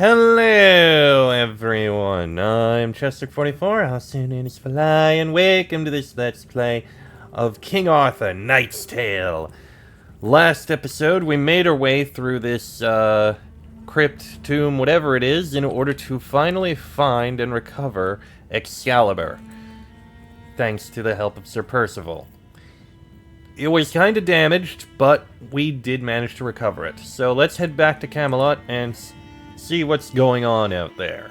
Hello, everyone. I'm Chester44, also known as Fly, and welcome to this Let's Play of King Arthur, Knight's Tale. Last episode, we made our way through this, crypt, tomb, whatever it is, in order to finally find and recover Excalibur. Thanks to the help of Sir Percival. It was kind of damaged, but we did manage to recover it. So let's head back to Camelot and see what's going on out there.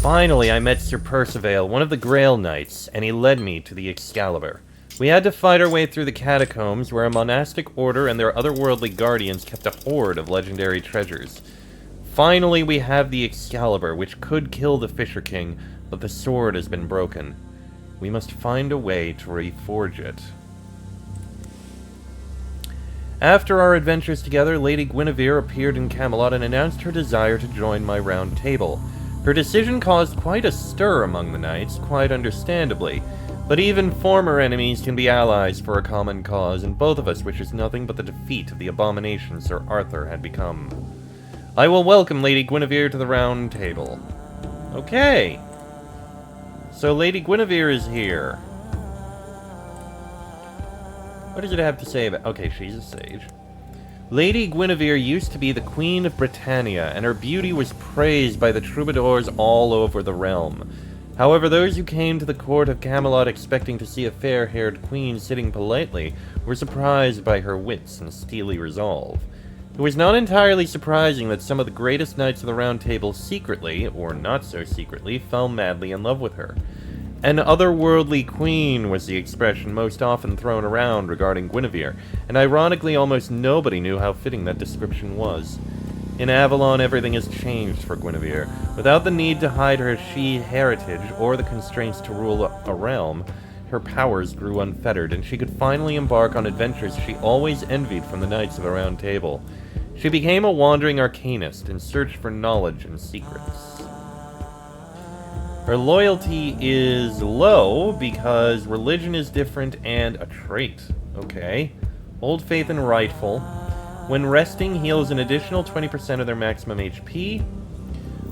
Finally, I met Sir Percival, one of the Grail Knights, and he led me to the Excalibur. We had to fight our way through the catacombs, where a monastic order and their otherworldly guardians kept a hoard of legendary treasures. Finally, we have the Excalibur, which could kill the Fisher King, but the sword has been broken. We must find a way to reforge it. After our adventures together, Lady Guinevere appeared in Camelot and announced her desire to join my round table. Her decision caused quite a stir among the knights, quite understandably. But even former enemies can be allies for a common cause, and both of us wishes nothing but the defeat of the abomination Sir Arthur had become. I will welcome Lady Guinevere to the round table. Okay. So Lady Guinevere is here. What does it have to say about... Okay, she's a sage. Lady Guinevere used to be the Queen of Britannia, and her beauty was praised by the troubadours all over the realm. However, those who came to the court of Camelot expecting to see a fair-haired queen sitting politely were surprised by her wits and steely resolve. It was not entirely surprising that some of the greatest knights of the Round Table secretly, or not so secretly, fell madly in love with her. An otherworldly queen was the expression most often thrown around regarding Guinevere, and ironically almost nobody knew how fitting that description was. In Avalon, everything has changed for Guinevere. Without the need to hide her Sidhe heritage or the constraints to rule a realm, her powers grew unfettered, and she could finally embark on adventures she always envied from the Knights of the Round Table. She became a wandering arcanist and searched for knowledge and secrets. Her loyalty is low because religion is different and a trait. Okay. Old Faith and Rightful. When resting, heals an additional 20% of their maximum HP.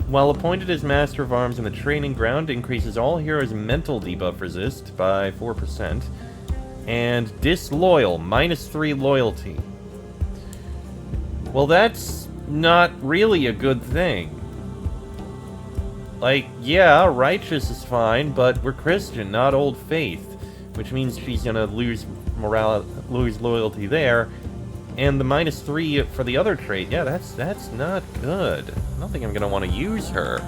While appointed as Master of Arms in the Training Ground, increases all heroes' mental debuff resist by 4%. And Disloyal, -3 loyalty. Well, that's not really a good thing. Like, yeah, righteous is fine, but we're Christian, not Old Faith, which means she's gonna lose loyalty there. And the -3 for the other trait, yeah, that's not good. I don't think I'm gonna want to use her.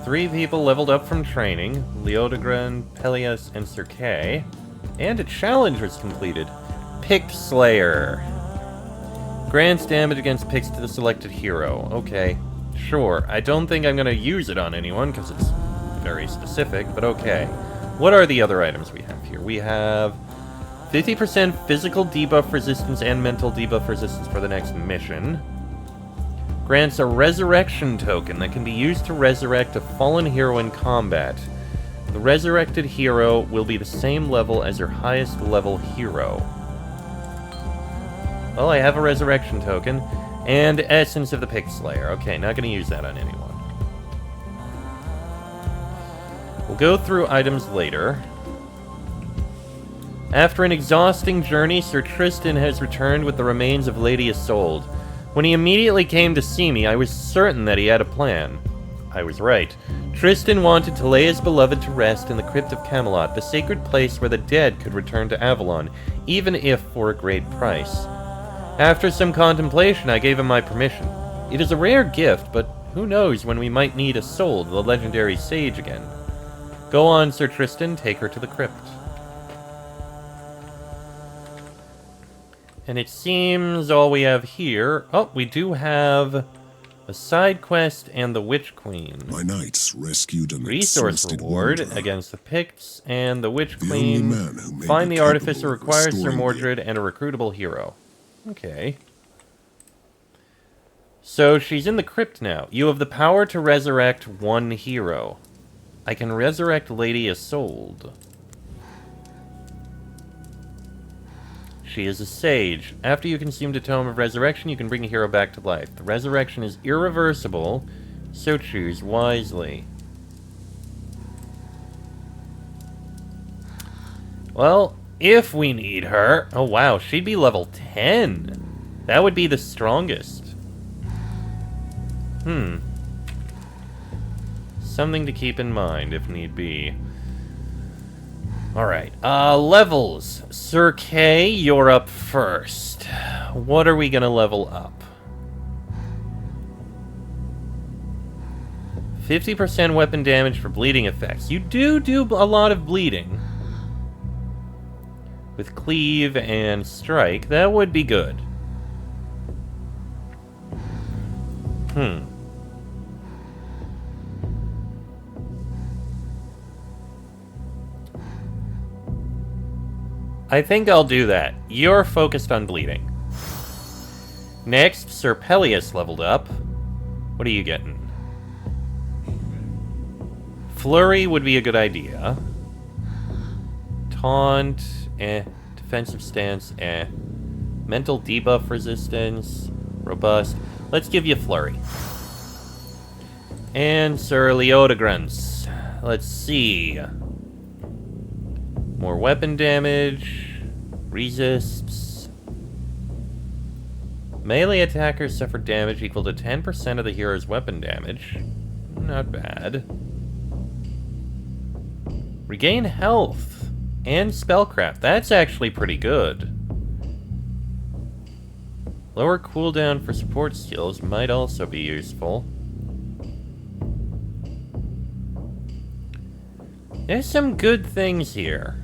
Three people leveled up from training: Leodogran, Peleus, and Sir Kay. And a challenge was completed. Pict Slayer. Grants damage against Picts to the selected hero. Okay, sure. I don't think I'm going to use it on anyone, because it's very specific, but okay. What are the other items we have here? We have 50% physical debuff resistance and mental debuff resistance for the next mission. Grants a resurrection token that can be used to resurrect a fallen hero in combat. The resurrected hero will be the same level as your highest level hero. Well, I have a resurrection token, and Essence of the Pict Slayer. Okay, not going to use that on anyone. We'll go through items later. After an exhausting journey, Sir Tristan has returned with the remains of Lady Isolde. When he immediately came to see me, I was certain that he had a plan. I was right. Tristan wanted to lay his beloved to rest in the crypt of Camelot, the sacred place where the dead could return to Avalon, even if for a great price. After some contemplation, I gave him my permission. It is a rare gift, but who knows when we might need Isolde, the legendary sage, again. Go on, Sir Tristan, take her to the crypt. And it seems all we have here... Oh, we do have a side quest and the Witch Queen. My knights rescued an resource reward wanderer. Against the Picts and the Witch The Queen. only man who may Find be the artificer capable of requires Sir restoring Mordred and a recruitable hero. Okay. So she's in the crypt now. You have the power to resurrect one hero. I can resurrect Lady Isolde. She is a sage. After you consumed a tome of resurrection, you can bring a hero back to life. The resurrection is irreversible, so choose wisely. Well, if we need her... Oh wow, she'd be level 10. That would be the strongest. Something to keep in mind if need be. Alright, levels. Sir K, you're up first. What are we gonna level up? 50% weapon damage for bleeding effects. You do a lot of bleeding. With cleave and strike, that would be good. I think I'll do that. You're focused on bleeding. Next, Sir Peleus leveled up. What are you getting? Flurry would be a good idea. Taunt, Defensive stance, Mental debuff resistance, robust. Let's give you Flurry. And Sir Leodegrance. Let's see. More weapon damage. Resists. Melee attackers suffer damage equal to 10% of the hero's weapon damage. Not bad. Regain health. And spellcraft. That's actually pretty good. Lower cooldown for support skills might also be useful. There's some good things here.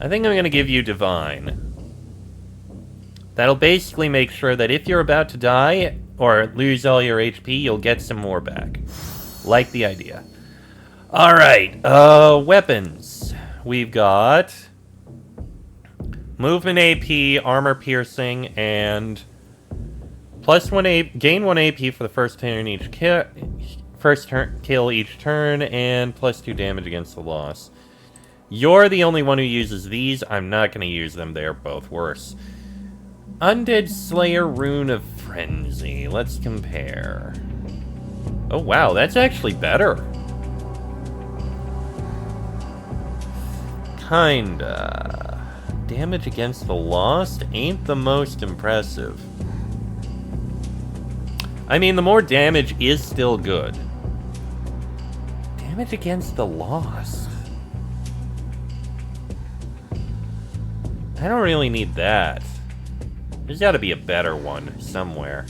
I think I'm going to give you Divine. That'll basically make sure that if you're about to die, or lose all your HP, you'll get some more back. Like the idea. Alright, weapons. We've got... Movement AP, Armor Piercing, and... Gain 1 AP for the first turn each kill each turn, and +2 damage against the loss. You're the only one who uses these. I'm not going to use them. They're both worse. Undead Slayer Rune of Frenzy. Let's compare. Oh, wow. That's actually better. Kinda. Damage against the Lost ain't the most impressive. I mean, the more damage is still good. Damage against the Lost. I don't really need that. There's got to be a better one somewhere.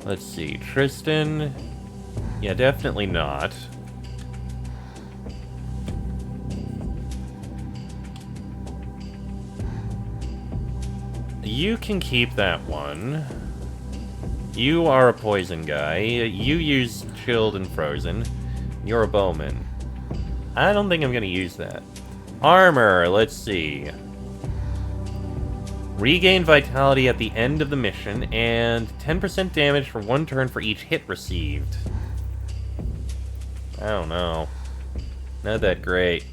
Let's see. Tristan. Yeah, definitely not. You can keep that one. You are a poison guy. You use chilled and frozen. You're a bowman. I don't think I'm going to use that. Armor, let's see. Regain vitality at the end of the mission, and 10% damage for 1 turn for each hit received. I don't know. Not that great.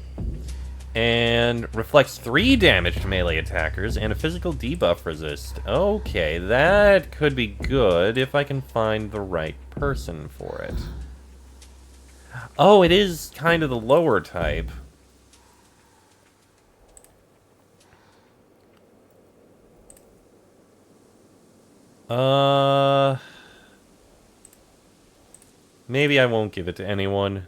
And reflects 3 damage to melee attackers, and a physical debuff resist. Okay, that could be good if I can find the right person for it. Oh, it is kind of the lower type. Maybe I won't give it to anyone.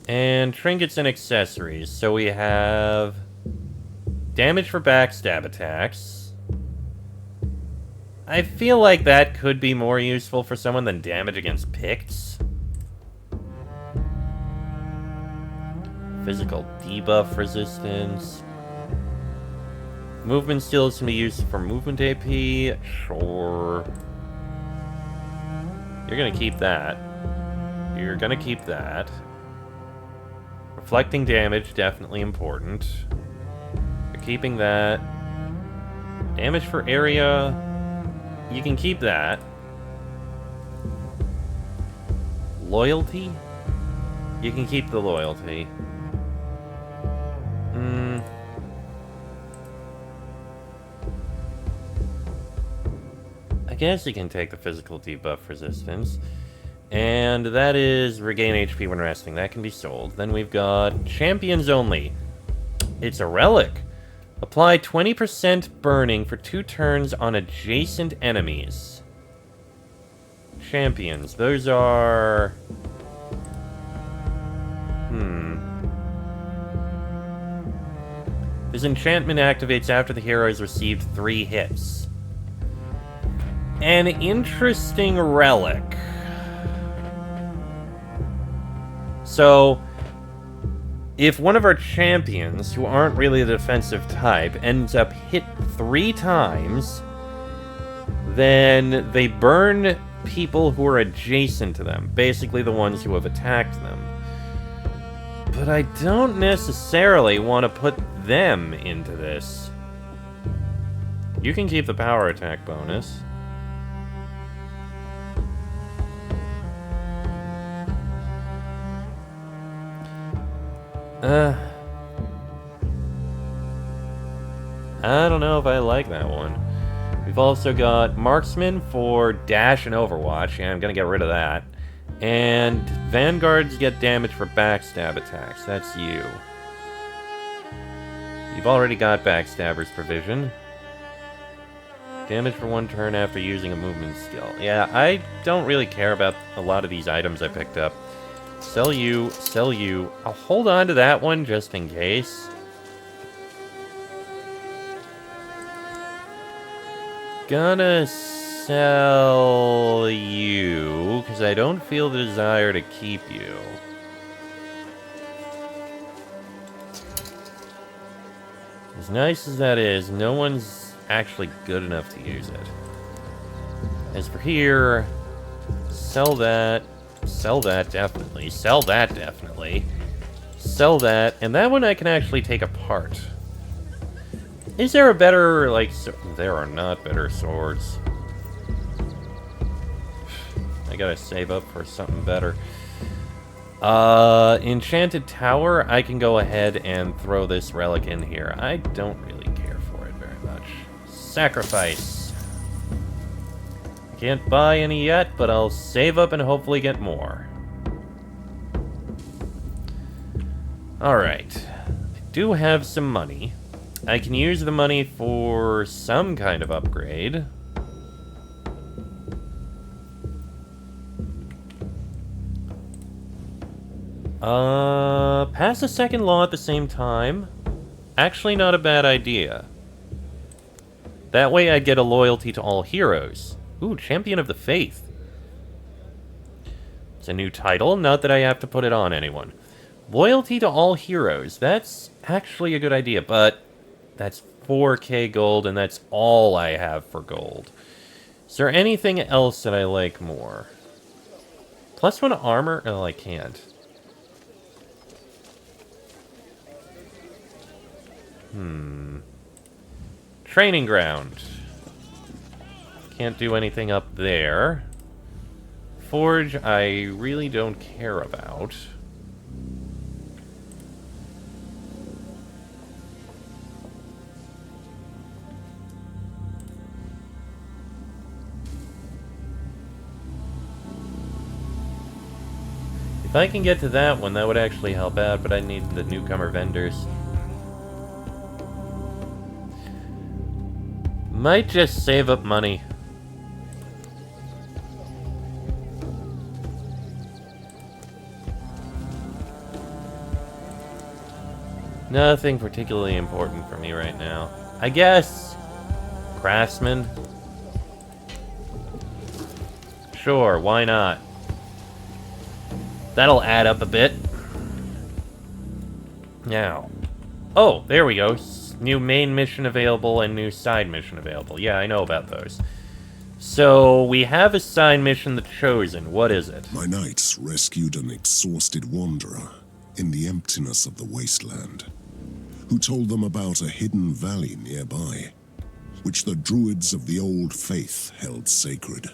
And trinkets and accessories. So we have damage for backstab attacks. I feel like that could be more useful for someone than damage against Picts. Physical debuff resistance. Movement skills can be used for movement AP. Sure. You're gonna keep that. You're gonna keep that. Deflecting damage, definitely important. You're keeping that. Damage for area, you can keep that. Loyalty? You can keep the loyalty. I guess you can take the physical debuff resistance. And that is regain HP when resting. That can be sold. Then we've got champions only. It's a relic. Apply 20% burning for 2 turns on adjacent enemies. Champions. Those are... This enchantment activates after the hero has received 3 hits. An interesting relic. So, if one of our champions, who aren't really the defensive type, ends up hit 3 times, then they burn people who are adjacent to them. Basically the ones who have attacked them. But I don't necessarily want to put them into this. You can keep the power attack bonus. I don't know if I like that one. We've also got Marksman for Dash and Overwatch. Yeah, I'm gonna get rid of that. And Vanguards get damage for backstab attacks. That's you. You've already got Backstabber's provision. Damage for 1 turn after using a movement skill. Yeah, I don't really care about a lot of these items I picked up. Sell you, sell you. I'll hold on to that one just in case. Gonna sell you, because I don't feel the desire to keep you. As nice as that is, no one's actually good enough to use it. As for here, sell that definitely, sell that definitely, sell that, and that one I can actually take apart. Is there a better, like, there are not better swords. I gotta save up for something better. Enchanted Tower, I can go ahead and throw this relic in here. I don't really care for it very much. Sacrifice. Can't buy any yet, but I'll save up and hopefully get more. Alright. I do have some money. I can use the money for some kind of upgrade. Pass a second law at the same time. Actually not a bad idea. That way I'd get a loyalty to all heroes. Ooh, Champion of the Faith. It's a new title, not that I have to put it on anyone. Loyalty to all heroes. That's actually a good idea, but that's 4k gold, and that's all I have for gold. Is there anything else that I like more? +1 armor? Oh, I can't. Training ground. Can't do anything up there. Forge, I really don't care about. If I can get to that one, that would actually help out, but I need the newcomer vendors. Might just save up money. Nothing particularly important for me right now. I guess Craftsman. Sure, why not? That'll add up a bit. Now. Oh, there we go. New main mission available and new side mission available. Yeah, I know about those. So, we have a side mission, The Chosen. What is it? My knights rescued an exhausted wanderer. in the emptiness of the wasteland, who told them about a hidden valley nearby, which the druids of the old faith held sacred.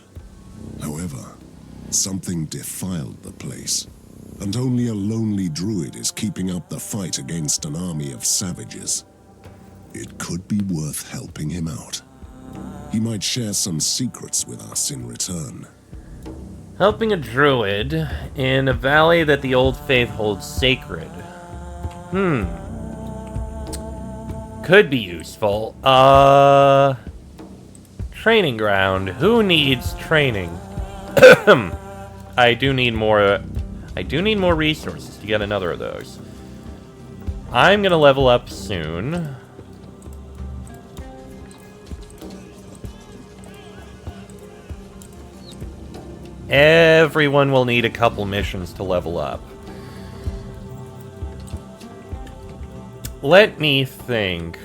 However, something defiled the place, and only a lonely druid is keeping up the fight against an army of savages. It could be worth helping him out. He might share some secrets with us in return. Helping a druid in a valley that the old faith holds sacred. Could be useful. Training ground. Who needs training? I do need more resources to get another of those. I'm gonna level up soon. Everyone will need a couple missions to level up. Let me think.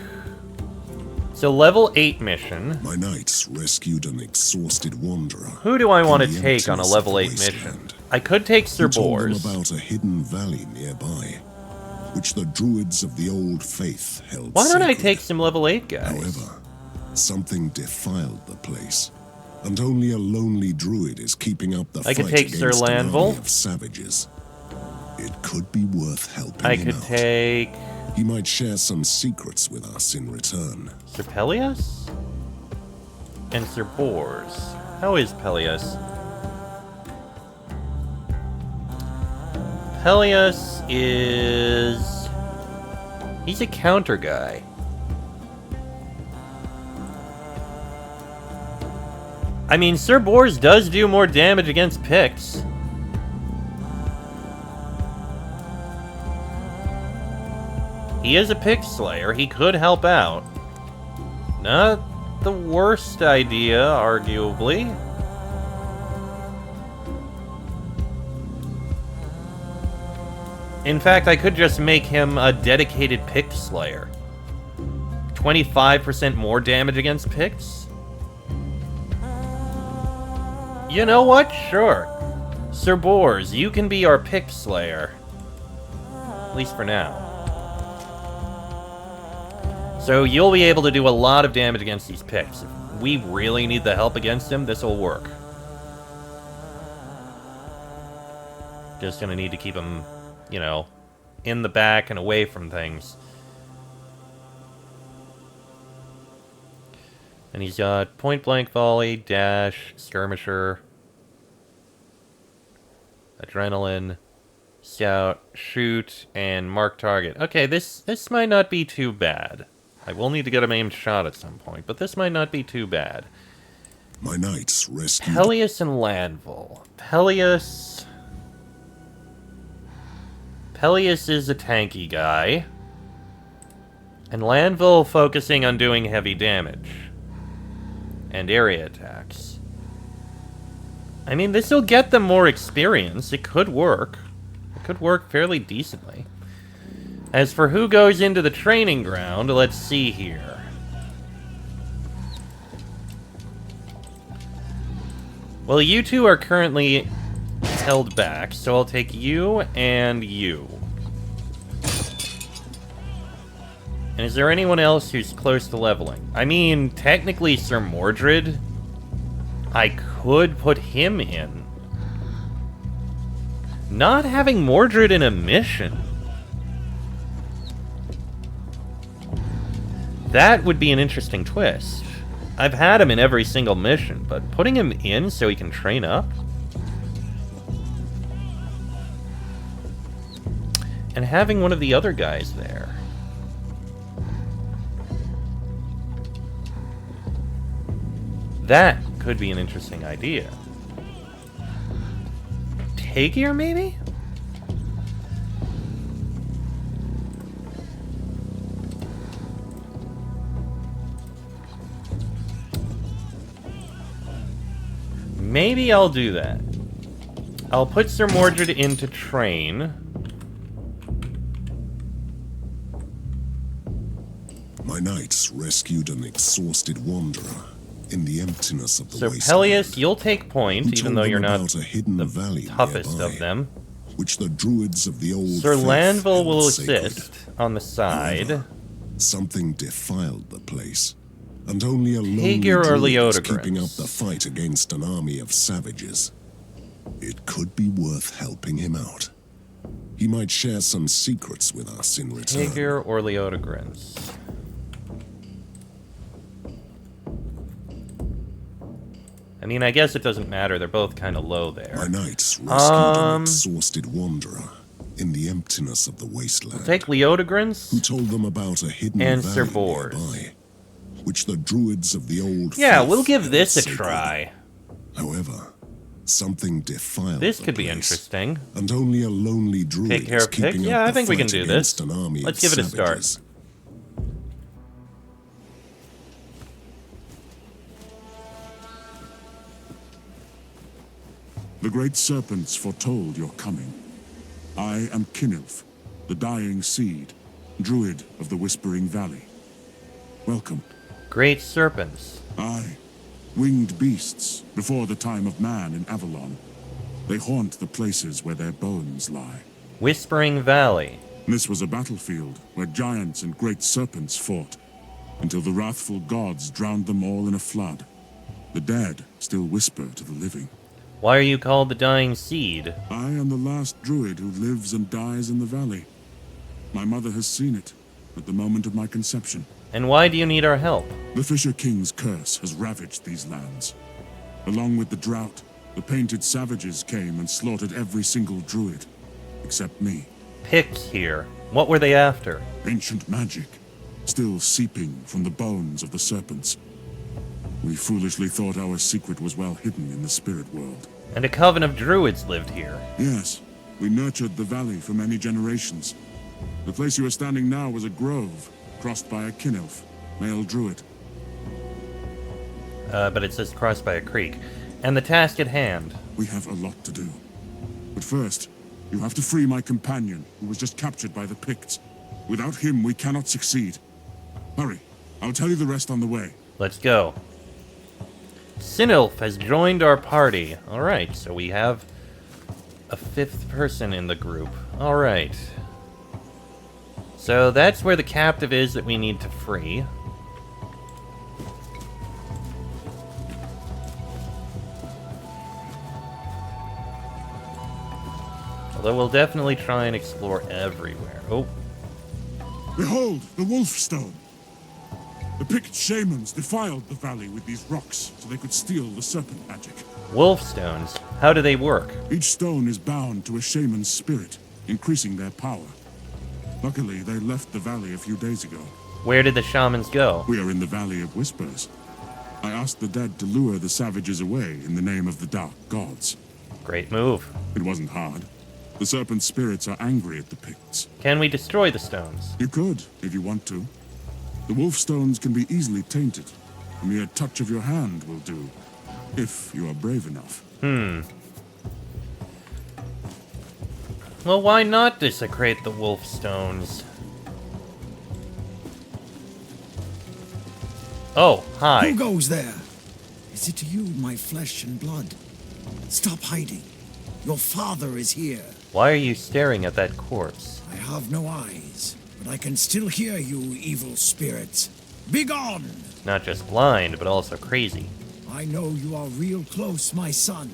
So level 8 mission. My knights rescued an exhausted wanderer. Who do I want to take on a level 8 mission? I could take Sir Bors. Told them about a hidden valley nearby, which the druids of the old faith held Why don't I sacred. take some level 8 guys? However, something defiled the place, and only a lonely druid is keeping up the I fight could take against Sir an Lanvil. army of savages. It could be worth helping I him could out. take He might share some secrets with us in return. Sir Pelias and Sir Bors. How is Pelias? Pelias is... he's a counter guy. I mean, Sir Bors does do more damage against Picts. He is a Pict Slayer. He could help out. Not the worst idea, arguably. In fact, I could just make him a dedicated Pict Slayer. 25% more damage against Picts? You know what? Sure. Sir Bors, you can be our Pict Slayer. At least for now. So you'll be able to do a lot of damage against these Picts. If we really need the help against him, this'll work. Just gonna need to keep him, you know, in the back and away from things. And he's got point blank volley, dash, skirmisher, adrenaline, scout, shoot, and mark target. Okay, this might not be too bad. I will need to get him aimed shot at some point, but this might not be too bad. My knights rescued... Pelias and Lanvil. Pelias is a tanky guy. And Lanvil focusing on doing heavy damage. And area attacks. I mean, this'll get them more experience. It could work. It could work fairly decently. As for who goes into the training ground, let's see here. Well, you two are currently held back, so I'll take you and you. And is there anyone else who's close to leveling? I mean, technically Sir Mordred, I could put him in. Not having Mordred in a mission, that would be an interesting twist. I've had him in every single mission, but putting him in so he can train up? And having one of the other guys there. That could be an interesting idea. Tagier, maybe? Maybe I'll do that. I'll put Sir Mordred in to train. My knights rescued an exhausted wanderer in the emptiness of the So wasteland. Pelias, you'll take point, Who even told though them you're not about a hidden the valley toughest nearby, of them. which the druids of the old Sir faith Lanville held will sacred. assist on the side. However, something defiled the place, and only a lonely Hager or druid is Leodegrance? keeping up the fight against an army of savages. It could be worth helping him out. He might share some secrets with us in return. Hager or Leodegrance? I mean, I guess it doesn't matter. They're both kind of low there. My knights rescued an exhausted wanderer in the emptiness of the wasteland. Take Leodegrance. Who told them about a hidden And valley Sir Bors. nearby, which the druids of the old Yeah, faith we'll give held this a sacred. try. However, something defiled This the could be place, interesting. and only a lonely druid Take care is of Pick? keeping Yeah, up I the think we can fight do against this. an army Let's of give it a start. savages. The great serpents foretold your coming. I am Kinilf, the dying seed, druid of the Whispering Valley. Welcome. Great serpents. Aye, winged beasts before the time of man in Avalon. They haunt the places where their bones lie. Whispering Valley. This was a battlefield where giants and great serpents fought, until the wrathful gods drowned them all in a flood. The dead still whisper to the living. Why are you called the Dying Seed? I am the last druid who lives and dies in the valley. My mother has seen it at the moment of my conception. And why do you need our help? The Fisher King's curse has ravaged these lands. Along with the drought, the painted savages came and slaughtered every single druid, except me. Pick's here. What were they after? Ancient magic, still seeping from the bones of the serpents. We foolishly thought our secret was well hidden in the spirit world. And a coven of druids lived here. Yes, we nurtured the valley for many generations. The place you are standing now was a grove, crossed by a kinelf, male druid. But it says crossed by a creek. And the task at hand. We have a lot to do. But first, you have to free my companion, who was just captured by the Picts. Without him, we cannot succeed. Hurry, I'll tell you the rest on the way. Let's go. Sinilf has joined our party. Alright, so we have a fifth person in the group. Alright. So that's where the captive is that we need to free. Although we'll definitely try and explore everywhere. Oh, Behold, the Wolf Stone. The Pict shamans defiled the valley with these rocks so they could steal the serpent magic. wolf stones. How do they work? Each stone is bound to a shaman's spirit, increasing their power. Luckily, they left the valley a few days ago. Where did the shamans go? We are in the Valley of Whispers. I asked the dead to lure the savages away in the name of the Dark Gods. Great move. It wasn't hard. The serpent spirits are angry at the Picts. Can we destroy the stones? You could, if you want to. The wolf stones can be easily tainted. A mere touch of your hand will do, if you are brave enough. Well, why not desecrate the wolf stones? Oh, hi. Who goes there? Is it you, my flesh and blood? Stop hiding. Your father is here. Why are you staring at that corpse? I have no eyes, but I can still hear you, evil spirits. Begone! Not just blind, but also crazy. I know you are real close, my son.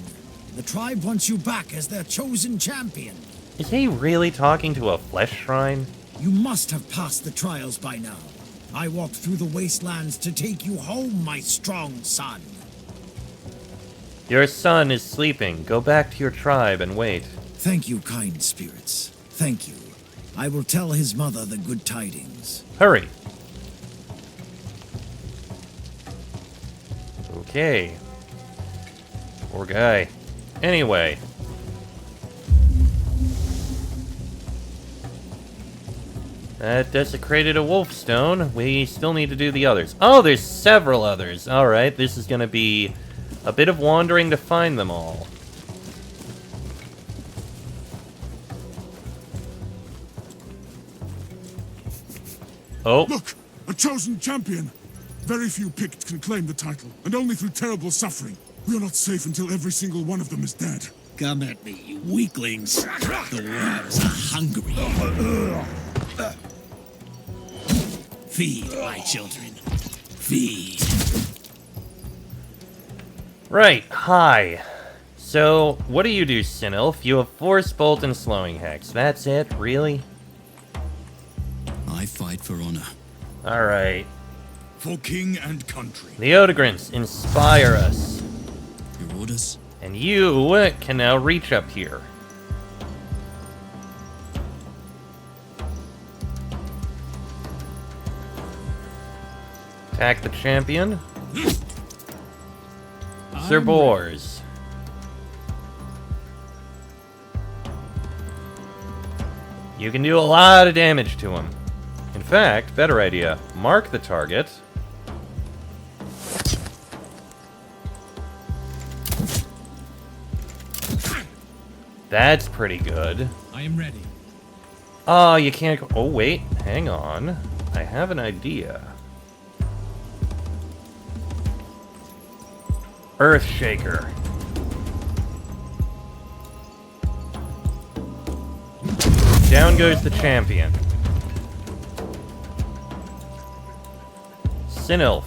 The tribe wants you back as their chosen champion. Is he really talking to a flesh shrine? You must have passed the trials by now. I walked through the wastelands to take you home, my strong son. Your son is sleeping. Go back to your tribe and wait. Thank you, kind spirits. Thank you. I will tell his mother the good tidings. Hurry. Okay. Poor guy. Anyway. That desecrated a wolf stone. We still need to do the others. Oh, there's several others. Alright, this is gonna be a bit of wandering to find them all. Oh, Look! A chosen champion! Very few Picts can claim the title, and only through terrible suffering. We are not safe until every single one of them is dead. Come at me, you weaklings. The worms are hungry. Feed, my children. Feed. Right, hi. So, what do, Sinilf? You have Force Bolt and Slowing Hex. That's it? Really? I fight for honor. Alright. For king and country. The Odogrants, inspire us. Your orders? And you can now reach up here. Attack the champion. Sir Bors. You can do a lot of damage to him. In fact, better idea, mark the target. That's pretty good. I am ready. Oh, you can't go. Oh, wait. Hang on. I have an idea. Earthshaker. Down goes the champion. Sinilf.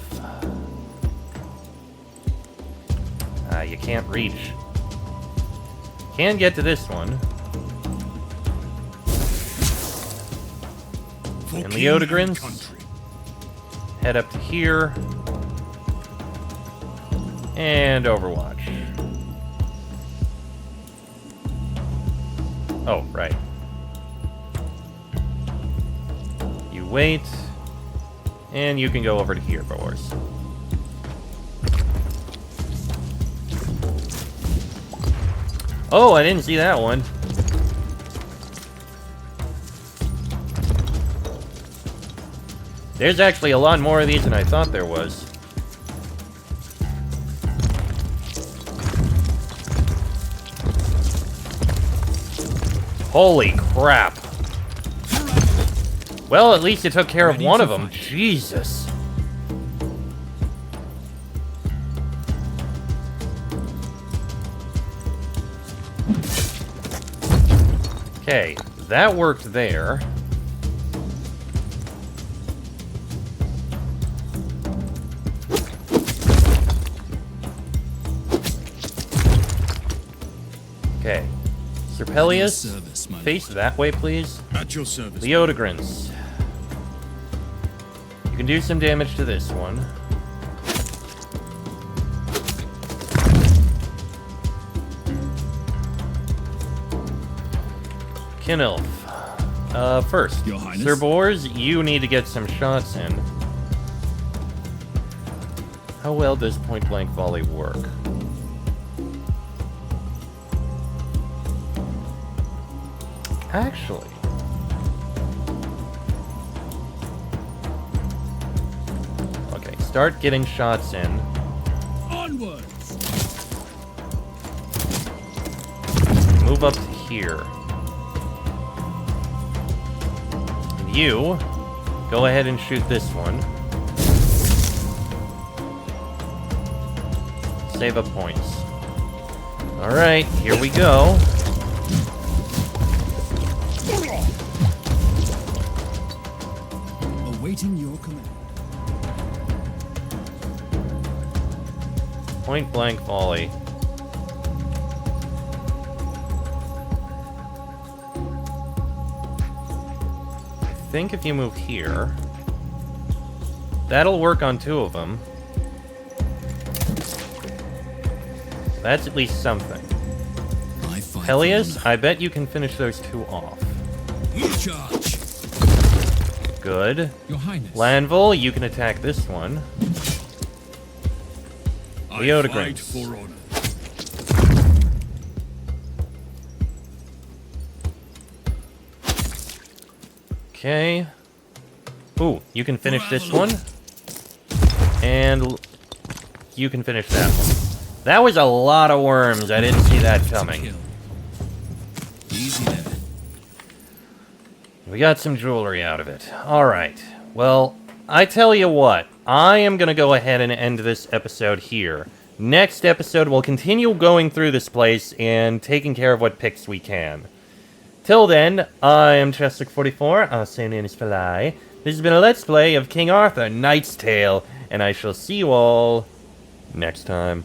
You can't reach. Can get to this one. And the Odogrants head up to here. And Overwatch. Oh, right. You wait. And you can go over to here, Boars. Oh, I didn't see that one. There's actually a lot more of these than I thought there was. Holy crap. Well, at least it took care of one of them. Jesus. Okay, that worked there. Okay. Sir Peleus, face that way, please. At your service. The Odogrants. You can do some damage to this one. Kinilf. First, Your Highness? Sir Bors, you need to get some shots in. How well does point blank volley work? Actually, okay, start getting shots in. Onwards! Move up to here. And you, go ahead and shoot this one. Save up points. Alright, here we go. Awaiting your command. Point blank volley. I think if you move here, that'll work on two of them. That's at least something. I fight Peleus, for I bet you can finish those two off. honor. Charge. Good. Your Highness. Lanvil, you can attack this one. I Odogrants. fight for honor. Okay. Ooh, you can finish this one. And you can finish that one. That was a lot of worms. I didn't see that coming. Kill. Easy there. We got some jewelry out of it. Alright. Well, I tell you what. I am going to go ahead and end this episode here. Next episode, we'll continue going through this place and taking care of what picks we can. Till then, I am Chestic44, our same name is Falai. This has been a Let's Play of King Arthur, Knight's Tale, and I shall see you all next time.